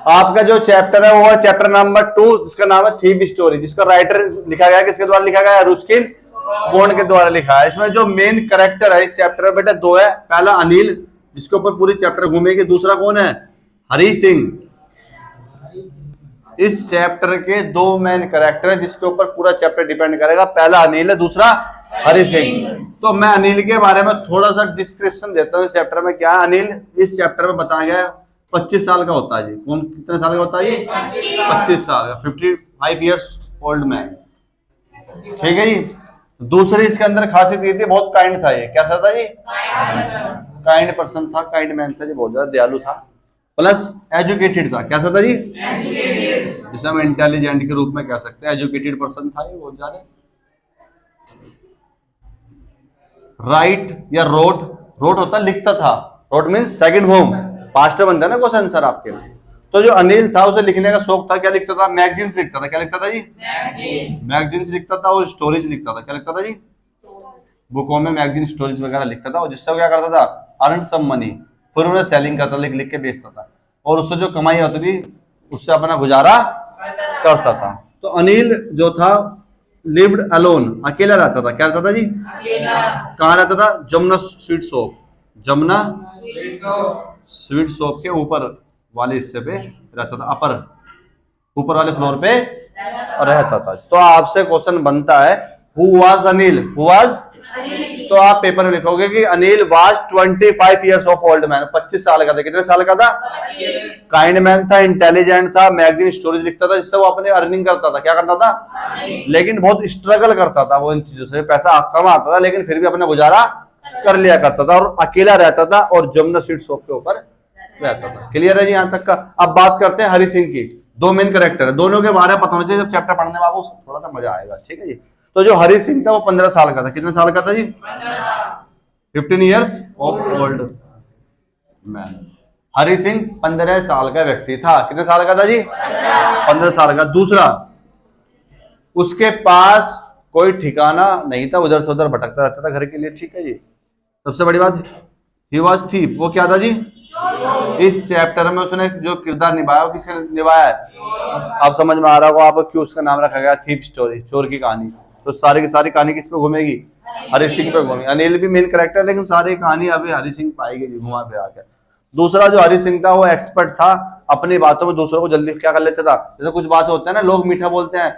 आपका जो चैप्टर है वो है चैप्टर नंबर 2, जिसका नाम है थीफ स्टोरी, जिसका राइटर लिखा गया किसके द्वारा लिखा गया है? रुस्किन बॉन्ड के द्वारा लिखा है। इसमें जो मेन कैरेक्टर है इस चैप्टर में बेटा दो है। पहला अनिल, जिसके ऊपर पूरी चैप्टर घूमेगी। दूसरा कौन है? हरि सिंह। इस चैप्टर के दो मेन कैरेक्टर है जिसके ऊपर पूरा चैप्टर डिपेंड करेगा। पहला अनिल है, दूसरा हरि सिंह। तो मैं अनिल के बारे में थोड़ा सा डिस्क्रिप्शन देता हूँ। इस चैप्टर में क्या है, अनिल इस चैप्टर में बताया गया 25 साल का होता है जी। कौन कितने साल का होता है ये? 25 साल का, 55 ईयर्स ओल्ड मैन। ठीक है जी। दूसरी इसके अंदर खासियत ये थी, बहुत काइंड था ये। कैसा था ये? काइंड पर्सन था, काइंड मैन था जी, बहुत ज्यादा दयालु था। प्लस एजुकेटेड था। कैसा था जी? जिसे हम इंटेलिजेंट के रूप में कह सकते हैं। एजुकेटेड पर्सन था ये, बहुत ज्यादा। राइट या रोट, रोट होता लिखता था। Wrote means second home, past बनता है ना क्वेश्चन आंसर आपके। तो जो अनिल था उसे लिखने का शौक था। क्या लिखता था? मैगजीन्स लिखता था। क्या लिखता था जी? मैगजीन्स लिखता था और स्टोरीज लिखता था। क्या लिखता था जी? बुकों में मैगजीन स्टोरीज वगैरह लिखता था, और जिससे वो क्या करता था? Earn some money. फिर उन्हें सेलिंग करता, लिख लिख के बेचता था, और उससे जो कमाई होती थी उससे अपना गुजारा करता था। तो अनिल जो था लिव्ड अलोन, अकेला रहता था। क्या रहता था जी? कहाँ रहता था? Jamuna sweet shop, Jamuna sweet shop के ऊपर वाले हिस्से पे रहता था। अपर, ऊपर वाले फ्लोर पे रहता था। तो आपसे क्वेश्चन बनता है, who was Anil? Who was? तो आप पेपर में लिखोगे कि Anil was 25 years of old man. 25 साल का था। कितने साल का था? काइंड मैन था, इंटेलिजेंट था, मैगजीन स्टोरीज लिखता था, जिससे वो अपने अर्निंग करता था। क्या करता था? लेकिन बहुत स्ट्रगल करता था वो इन चीजों से। पैसा कम आता था लेकिन फिर भी अपना गुजारा कर लिया करता था, और अकेला रहता था, और जमुना स्वीट शॉप के ऊपर रहता था। क्लियर है जी यहाँ तक का? अब बात करते हैं हरि सिंह की। दो मेन कैरेक्टर है, दोनों के बारे में पता होना चाहिए। जब चैप्टर पढ़ने में आपको थोड़ा सा मजा आएगा। ठीक है जी। तो जो हरि सिंह था वो 15 साल का था। कितने साल का था जी? 15 years of old man. Hari Singh 15 साल का व्यक्ति था। कितने साल का था जी? 15 साल का। दूसरा, उसके पास कोई ठिकाना नहीं था, उधर से उधर भटकता रहता था घर के लिए। ठीक है जी। सबसे बड़ी बात, ही वाज थीफ। वो क्या था जी? इस चैप्टर में उसने जो किरदार निभाया वो किसने निभाया है? आप समझ में आ रहा होगा आपको क्यों उसका नाम रखा गया थीफ स्टोरी, चोर की कहानी। तो सारी की सारी कहानी किस पे घूमेगी? हरि सिंह पे घूमेगी। अनिल भी मेन कैरेक्टर है, लेकिन सारी कहानी अभी हरि सिंह पाएगी जी, घुमा फिरा के। दूसरा, जो हरि सिंह था वो एक्सपर्ट था, अपनी बातों में दूसरों को जल्दी क्या कर लेता था। जैसे कुछ बात होता है ना, लोग मीठा बोलते हैं,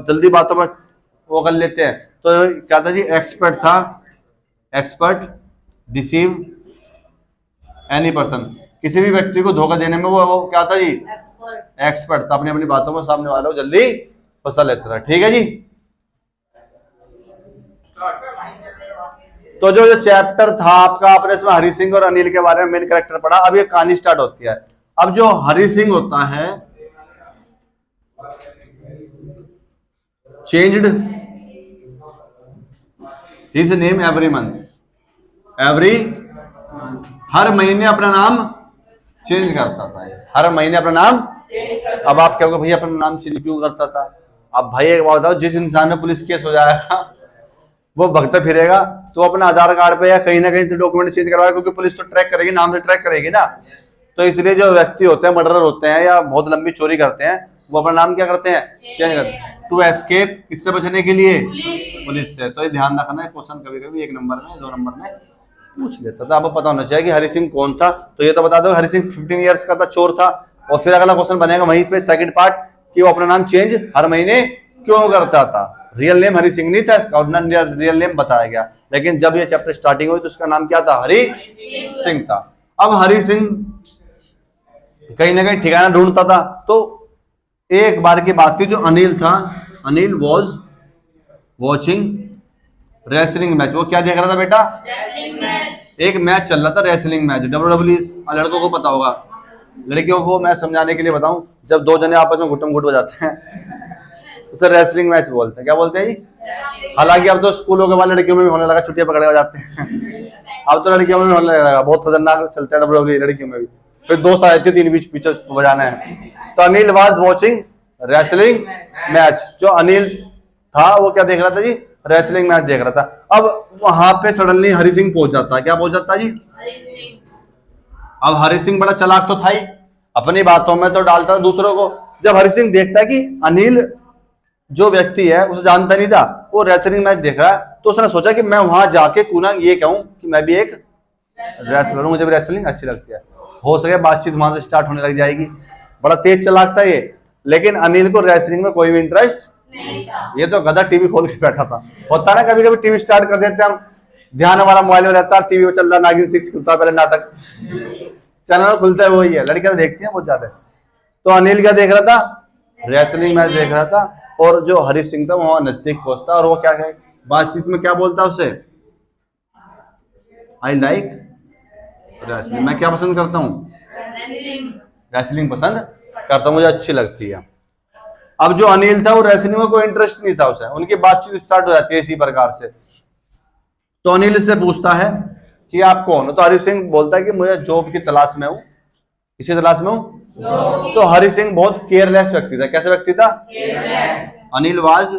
जल्दी बातों में वो कर लेते हैं। तो क्या था जी? एक्सपर्ट था। एक्सपर्ट डिसीव एनी पर्सन, किसी भी व्यक्ति को धोखा देने में वो क्या था जी? एक्सपर्ट था। अपनी अपनी बातों में सामने वालों को जल्दी फंसा लेता था। ठीक है जी। तो जो चैप्टर था आपका, आपने इसमें हरि सिंह और अनिल के बारे में मेन कैरेक्टर पढ़ा। अब ये कहानी स्टार्ट होती है। अब जो हरि सिंह होता है, changed his name every month. Every, हर महीने अपना नाम चेंज करता था। हर महीने अपना नाम। अब आप कहोगे भैया अपना नाम चेंज क्यों करता था? अब भाई एक बात बताओ, जिस इंसान में पुलिस केस हो जाएगा वो भगता फिरेगा, तो अपना आधार कार्ड पे या कहीं ना कहीं से डॉक्यूमेंट चेंज करवाएगा, क्योंकि पुलिस तो ट्रैक करेगी, नाम से ट्रैक करेगी ना। तो इसलिए जो व्यक्ति होते हैं, मर्डरर होते हैं या बहुत लंबी चोरी करते हैं, वो अपना नाम क्या करते हैं? चेंज करते हैं। टू एस्केप, किससे बचने के लिए? पुलिस से। तो ये ध्यान रखना है, क्वेश्चन कभी कभी 1 नंबर में 2 नंबर में पूछ लेता था। आपको पता होना चाहिए कि हरि सिंह कौन था। तो ये तो बता दो, हरि सिंह 15 ईयर्स का था, चोर था। और फिर अगला क्वेश्चन बनेगा वहीं पे सेकंड पार्ट, कि वो अपना नाम चेंज हर महीने क्यों करता था। रियल नेम हरि सिंह नहीं था इसका, और रियल नेम बताया गया। लेकिन जब ये चैप्टर स्टार्टिंग हुई तो उसका नाम क्या था? हरि सिंह था। अब हरि सिंह कहीं ना कहीं ठिकाना ढूंढता था। तो एक बार की बात थी, जो अनिल था, Anil was watching wrestling match. वो क्या देख रहा था बेटा? एक मैच चल रहा था, रेसलिंग मैच, WWE। लड़कों को पता होगा, लड़कियों को मैं समझाने के लिए बताऊं, जब दो जने आपस में घुटम घुट बजाते हैं उसे रेसलिंग मैच बोलते हैं। क्या बोलते हैं जी? हालांकि अब तो स्कूलों के बाद लड़कियों में भी होने लगा, छुट्टियां पकड़े जाते हैं। अब तो लड़कियों में भी होने लगा, बहुत खतरनाक चलता है WWE लड़कियों में भी। फिर दोस्त आए थे 3 बीच पीछे बजाना है। तो Anil was watching wrestling match. जो अनिल था वो क्या देख रहा था जी? रेसलिंग मैच देख रहा था। अब वहां पे सडनली हरि सिंह पहुंच जाता है। क्या पहुंच जाता है जी? अब हरि सिंह बड़ा चालाक तो था ही, अपनी बातों में तो डालता था दूसरों को। जब हरि सिंह देखता है कि अनिल जो व्यक्ति है उसे जानता नहीं था, वो रेसलिंग मैच देख रहा है, तो उसने सोचा कि मैं वहां जाके क्यों ना ये कहूं कि मैं भी एक रेसलर हूं, मुझे भी रेसलिंग अच्छी लगती है। हो सके बातचीत वहां से स्टार्ट होने लग जाएगी। बड़ा तेज चलाक था ये, लेकिन अनिल को रेसलिंग में कोई भी इंटरेस्ट नहीं था। ये तो गधा टीवी खोल के बैठा था। होता ना कभी कभी टीवी स्टार्ट कर देते हम, ध्यान हमारा मोबाइल में रहता है, टीवी में चल रहा नागिन 6 खुलता पहले नाटक, चैनल खुलता है वही है, लड़कियां देखती हैं बहुत ज्यादा। तो अनिल क्या देख रहा था, रेसलिंग मैच देख रहा था, और जो हरि सिंह था वहां नजदीक पहुंचता, और वो क्या कहे बातचीत में क्या बोलता उसे, आई लाइक रेसलिंग, मैं क्या पसंद करता हूँ, रेसलिंग पसंद करता हूँ, मुझे अच्छी लगती है। अब जो अनिल था वो रेसलिंग में कोई इंटरेस्ट नहीं था उसे, उनकी बातचीत स्टार्ट हो जाती है इसी प्रकार से। तो अनिल से पूछता है कि आप कौन हो, तो हरि सिंह बोलता है कि मुझे जॉब की तलाश में हूं। किसी तलाश में हूं? तो हरि सिंह बहुत केयरलेस व्यक्ति था। कैसे व्यक्ति था? अनिल वाज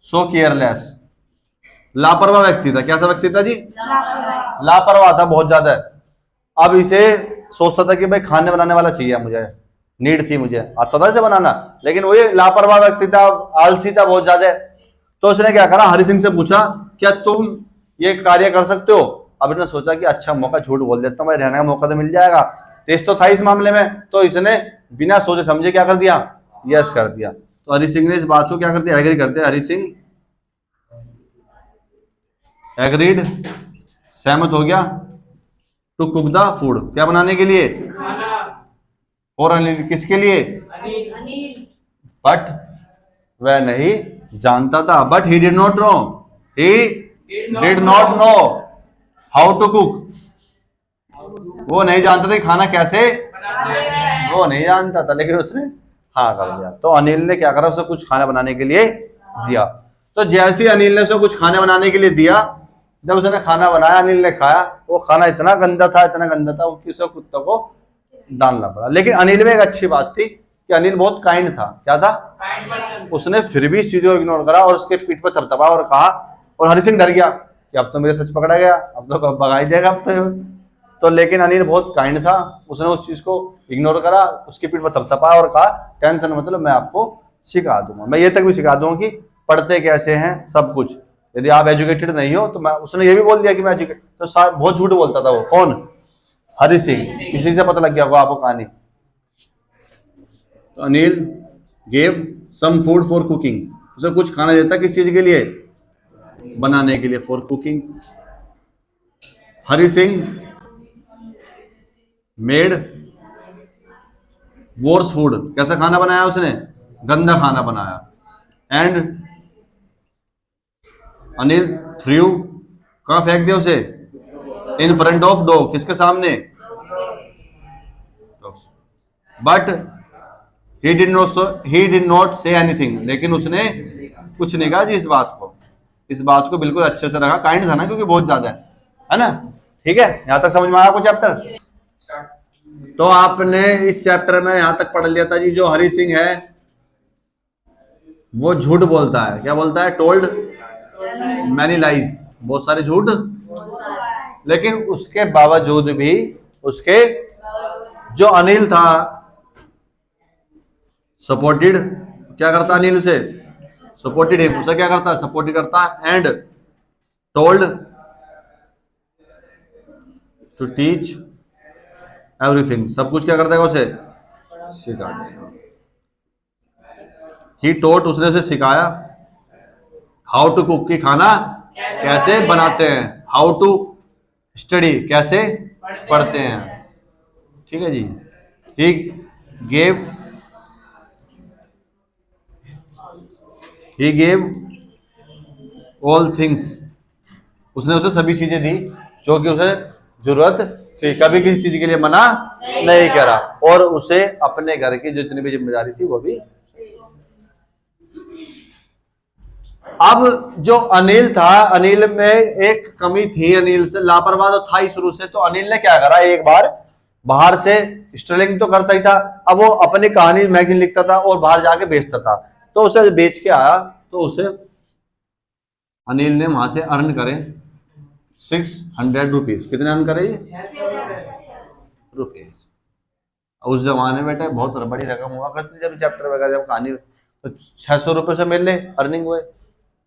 सो केयरलेस, लापरवाह व्यक्ति था। कैसा व्यक्ति था जी? लापरवाह था बहुत ज्यादा। अब इसे सोचता था कि भाई खाने बनाने वाला चाहिए, मुझे नीड थी, मुझे आता था इसे बनाना, लेकिन वो ये लापरवाह व्यक्ति था, आलसी था बहुत ज्यादा। तो उसने क्या करा, हरि सिंह से पूछा क्या तुम ये कार्य कर सकते हो? अब इसने सोचा कि अच्छा मौका, झूठ बोल देता हूं, रहने का मौका तो मिल जाएगा, तेज तो था इस मामले में। तो इसने बिना सोचे समझे क्या कर दिया, यस कर दिया। तो हरि सिंह ने इस बात को क्या कर दिया, एग्री कर दिया। हरि सिंह एग्रीड, सहमत हो गया, टू कुक द फूड, क्या बनाने के लिए, और अनिल, किसके लिए, बट वह नहीं जानता था, but he did not know, he did not know how to cook, वो नहीं जानता था कि खाना कैसे, वो नहीं जानता था, लेकिन उसने हाँ कर दिया। तो अनिल ने क्या करा, उसे कुछ खाना बनाने के लिए दिया। तो जैसे ही अनिल ने उसे कुछ खाने बनाने के लिए दिया, जब उसने खाना बनाया, अनिल ने खाया, वो खाना इतना गंदा था, इतना गंदा था कि उसे कुत्तों को डालना पड़ा। लेकिन अनिल में एक अच्छी बात थी कि अनिल बहुत काइंड था। क्या था? उसने फिर भी इस चीज को इग्नोर करा और उसके पीठ पर थपथपा और कहा, और हरि सिंह डर गया कि अब तो मेरे सच पकड़ा गया, अब तो भगाई जाएगा अब तो लेकिन अनिल बहुत काइंड था, उसने उस चीज को इग्नोर करा, उसकी पीठ पर थपथपा और कहा टेंशन मतलब मैं आपको सिखा दूंगा, मैं ये तक भी सिखा दूंगा कि पढ़ते कैसे हैं सब कुछ, यदि आप एजुकेटेड नहीं हो तो मैं, उसने ये भी बोल दिया कि मैं एजुकेटेड, तो बहुत झूठ बोलता था वो। कौन? हरि सिंह। इसी से पता लग गया होगा आपको कहानी। तो Anil gave some food for cooking, उसे कुछ खाना देता किस चीज के लिए, बनाने के लिए, for cooking. Hari Singh made worse food, कैसा खाना बनाया उसने, गंदा खाना बनाया। एंड अनिल थ्रू, कहां फेंक दिया उसे, इन फ्रंट ऑफ डॉग, किसके सामने, but he did not say anything, लेकिन उसने कुछ नहीं कहा जी इस बात को, इस बात को बिल्कुल अच्छे से रखा, काइंड था ना क्योंकि बहुत ज्यादा है ना। ठीक है, यहां तक समझ में आया आपको चैप्टर? तो आपने इस चैप्टर में यहां तक पढ़ लिया था जी, जो हरि सिंह है वो झूठ बोलता है। क्या बोलता है? टोल्ड मैनी लाइज, बहुत सारे झूठ, लेकिन उसके बावजूद भी उसके जो अनिल था सपोर्टेड, क्या करता अनिल से, सपोर्टेड हिम, उसे क्या करता, सपोर्ट करता। And told to teach everything, सब कुछ क्या करता है उसे सिखा देगा। ही टोट, उसने उसे सिखाया। हाउ टू कुक, की खाना कैसे बनाते हैं। हाउ टू स्टडी, कैसे पढ़ते हैं। ठीक है जी। ही गेव ऑल थिंग्स, उसने उसे सभी चीजें दी जो कि उसे जरूरत थी, कभी किसी चीज के लिए मना नहीं करा, और उसे अपने घर की जितनी भी जिम्मेदारी थी वो भी। अब जो अनिल था, अनिल में एक कमी थी, अनिल से लापरवाह तो था ही शुरू से। तो अनिल ने क्या करा, एक बार बाहर से स्ट्रेलिंग तो करता ही था, अब वो अपनी कहानी मैगजीन लिखता था और बाहर जाके बेचता था। तो उसे बेच के आया, तो उसे अनिल ने वहां से अर्न करे 600 रुपीज। कितने अर्न करे? रुपीज। उस जमाने में बेटा बहुत बड़ी रकम हुआ करती थी, जब चैप्टर वगैरह जब कहानी तो 600 रुपये से मिल ले अर्निंग हुए।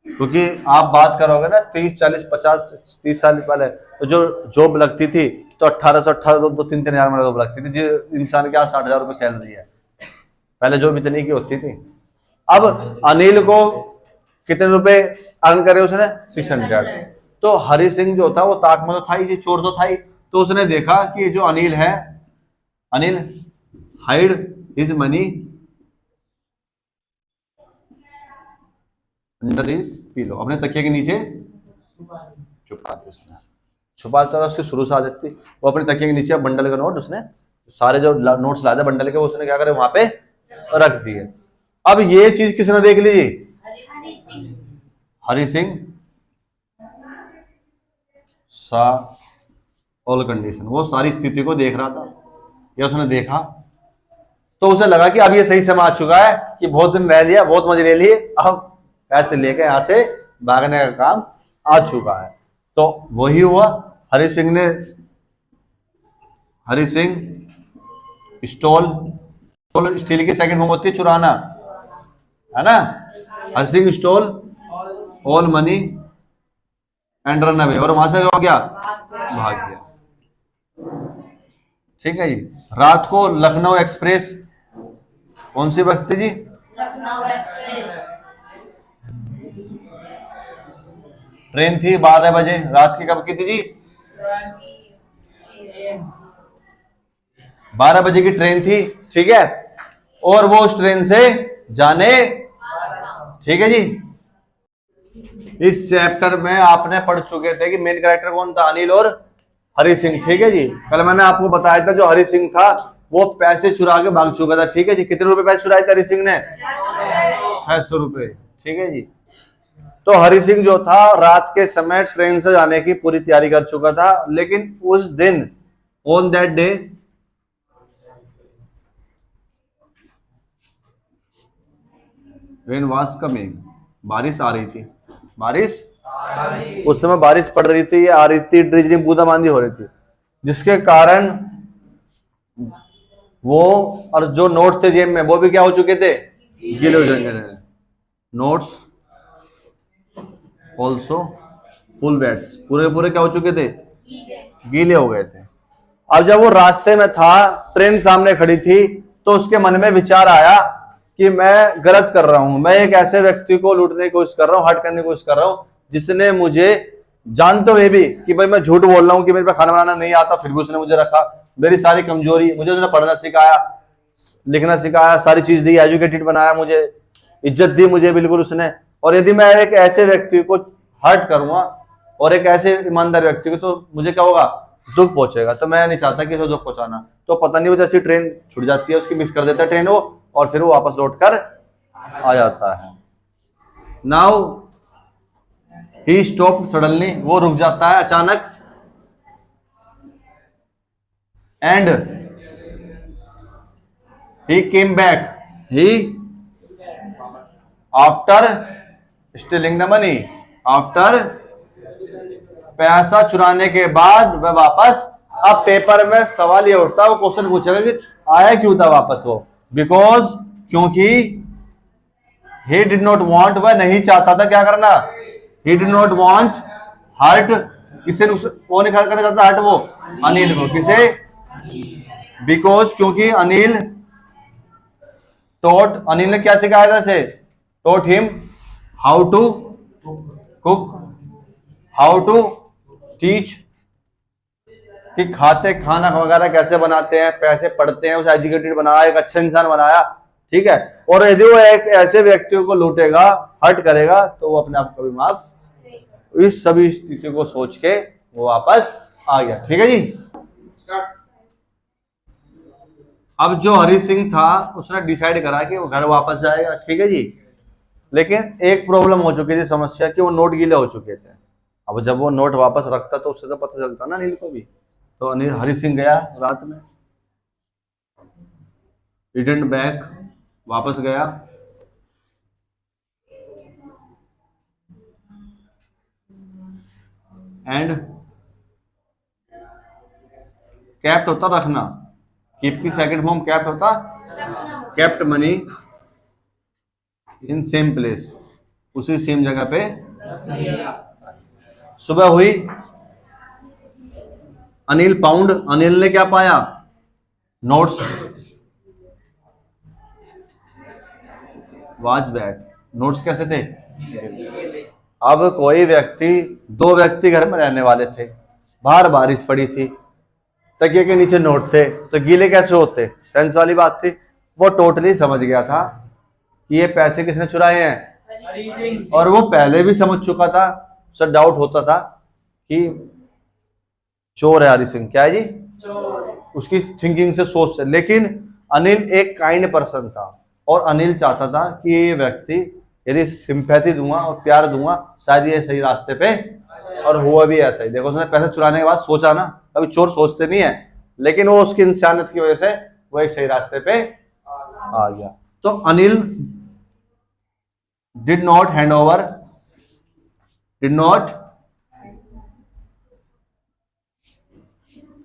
क्योंकि आप बात करोगे ना 30 40 50 30 साल पहले, तो जो जॉब लगती थी तो 1818 दो 3 3 हज़ार में जॉब लगती थी, जो इंसान के यहाँ 60,000 रुपये सैलरी है, पहले जॉब इतनी की होती थी। अब अनिल को कितने रुपए अर्न करे उसने? 600। तो हरि सिंह जो था वो ताक में तो था ही, चोर तो था ही, तो उसने देखा कि जो अनिल है, Anil hide his money under his pillow, अपने तकिए के नीचे छुपा दी उसने। छुपा था उसकी शुरू से आदत थी, वो अपने तकिए के नीचे बंडल का नोट, उसने सारे जो नोट्स लाए थे बंडल के, उसने क्या करे वहां पे रख दिए। अब ये चीज किसने देख ली? हरि सिंह सा ऑल कंडीशन, वो सारी स्थिति को देख रहा था, या उसने देखा तो उसे लगा कि अब ये सही समय आ चुका है कि बहुत दिन रह लिया, बहुत मजे ले लिए, अब पैसे लेके यहां से भागने का काम आ चुका है। तो वही हुआ, हरि सिंह स्टॉल, स्टील की सेकंड फॉर्म होती है चुराना, है ना? Hari Singh stall all money and run away, और वहां से हो गया, भाग गया। ठीक है जी। रात को लखनऊ एक्सप्रेस, कौन सी बस थी जी? लखनऊ एक्सप्रेस। ट्रेन थी 12 बजे रात की, कब की थी जी? 12 बजे की ट्रेन थी, ठीक है, और वो उस ट्रेन से जाने, ठीक है जी। इस चैप्टर में आपने पढ़ चुके थे कि मेन कैरेक्टर कौन था? अनिल और हरि सिंह, ठीक है जी। कल मैंने आपको बताया था जो हरि सिंह था वो पैसे चुरा के भाग चुका था, ठीक है जी। कितने रुपए पैसे चुराए थे हरि सिंह ने? 600 रुपए, ठीक है जी। तो हरि सिंह जो था रात के समय ट्रेन से जाने की पूरी तैयारी कर चुका था, लेकिन उस दिन on that day rain was coming, बारिश आ रही थी, बारिश उस समय बारिश पड़ रही थी, आ रही थी, ड्रिजलिंग बूंदाबांदी हो रही थी, जिसके कारण वो और जो नोट थे जेब में वो भी क्या हो चुके थे? गीले हो जाएंगे। नोट्स ऑल्सो फुल वेट्स, पूरे पूरे क्या हो चुके थे? गीले हो गए थे। अब जब वो रास्ते में था, ट्रेन सामने खड़ी थी, तो उसके मन में विचार आया कि मैं गलत कर रहा हूं, मैं एक ऐसे व्यक्ति को लूटने की कोशिश कर रहा हूं, हट करने की कोशिश कर रहा हूं जिसने मुझे, जानते हुए भी कि भाई मैं झूठ बोल रहा हूं कि मेरे पे खाना बनाना नहीं आता, फिर भी उसने मुझे रखा, मेरी सारी कमजोरी, मुझे उसने पढ़ना सिखाया, लिखना सिखाया, सारी चीज दी, एजुकेटेड बनाया, मुझे इज्जत दी मुझे बिल्कुल उसने। और यदि मैं एक ऐसे व्यक्ति को हर्ट करूंगा और एक ऐसे ईमानदार व्यक्ति को, तो मुझे क्या होगा? दुख पहुंचेगा। तो मैं नहीं चाहता कि उसे दुख पहुंचाना। तो पता नहीं वो जैसी ट्रेन छूट जाती है उसकी, मिस कर देता है ट्रेन वो, और फिर वो वापस लौट कर आ जाता है। नाउ ही स्टॉप सडनली, वो रुक जाता है अचानक, and he came back, he after stealing the money, after पैसा चुराने के बाद वह वापस। अब पेपर में सवाल ये उठता है, वो क्वेश्चन पूछेगा कि आया क्यों था वापस वो? बिकॉज, क्योंकि ही डिड नॉट वांट, वह नहीं चाहता था क्या करना? He did not want hurt, किसे वो नहीं करना चाहता हर्ट? वो अनिल को, किसे? बिकॉज, क्योंकि अनिल टॉट, अनिल ने क्या सिखाया था इसे? Taught him how to cook, how to teach, कि खाते खाना वगैरह कैसे बनाते हैं, पैसे पढ़ते हैं, उसे एजुकेटेड बनाया, एक अच्छा इंसान बनाया, ठीक है। और यदि वो एक ऐसे व्यक्तियों को लूटेगा, हर्ट करेगा, तो वो अपने आप को भी माफ, इस सभी स्थिति को सोच के वो वापस आ गया, ठीक है जी। अब जो हरि सिंह था उसने डिसाइड करा कि वो घर वापस जाएगा, ठीक है जी। लेकिन एक प्रॉब्लम हो चुकी थी, समस्या, कि वो नोट गीले हो चुके थे। अब जब वो नोट वापस रखता तो उससे तो पता चलता ना अनिल को भी। तो अनिल, हरि सिंह गया रात में, रिटर्न बैक, वापस गया, एंड कैप्ट होता रखना, कीप की सेकंड फॉर्म कैप्ट होता, kept money in same place, उसी सेम जगह पे। सुबह हुई, अनिल फाउंड, अनिल ने क्या पाया? नोट्स वाज बैक, नोट्स कैसे थे? अब कोई व्यक्ति, दो व्यक्ति घर में रहने वाले थे, बाहर बारिश पड़ी थी, तकिए के नीचे नोट थे, तो गीले कैसे होते? सेंस वाली बात थी। वो टोटली समझ गया था कि ये पैसे किसने चुराए हैं, और वो पहले भी समझ चुका था, उसे डाउट होता था कि चोर है हरि सिंह। क्या है जी? चोर। उसकी थिंकिंग से, सोच से। लेकिन अनिल एक काइंड पर्सन था, और अनिल चाहता था कि ये व्यक्ति, यदि सिंपैथी दूंगा और प्यार दूंगा, शायद ये सही रास्ते पे, और हुआ भी ऐसा ही। देखो, उसने पैसे चुराने के बाद सोचा ना, कभी चोर सोचते नहीं है, लेकिन वो उसकी इंसानियत की वजह से वो एक सही रास्ते पे आ गया। तो Anil did not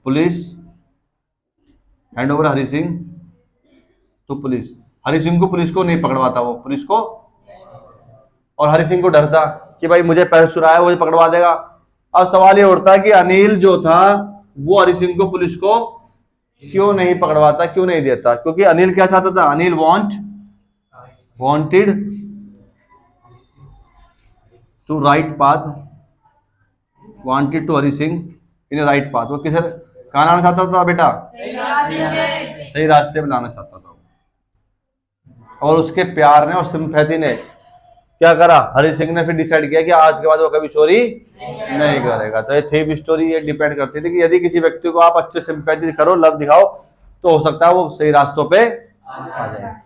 police hand over Hari Singh to police. Hari Singh को पुलिस को नहीं पकड़वाता वो, पुलिस को, और हरि सिंह को डर था कि भाई मुझे पैसे चुराया, वो पकड़वा देगा। अब सवाल ये उठता है कि अनिल जो था वो हरि सिंह को, पुलिस को क्यों नहीं पकड़वाता, क्यों नहीं देता? क्योंकि अनिल क्या चाहता था? Anil wanted to right path, wanted to Hari Singh in right path. वो किसे कहाँ लाना चाहता था बेटा? सही रास्ते पे लाना चाहता था। और उसके प्यार ने और सिंपैथी ने क्या करा? हरि सिंह ने फिर डिसाइड किया कि आज के बाद वो कभी चोरी नहीं करेगा। तो ये थी स्टोरी, ये डिपेंड करती थी कि यदि किसी व्यक्ति को आप अच्छे सिंपैथी करो, लव दिखाओ, तो हो सकता है वो सही रास्तों पे आ जाए।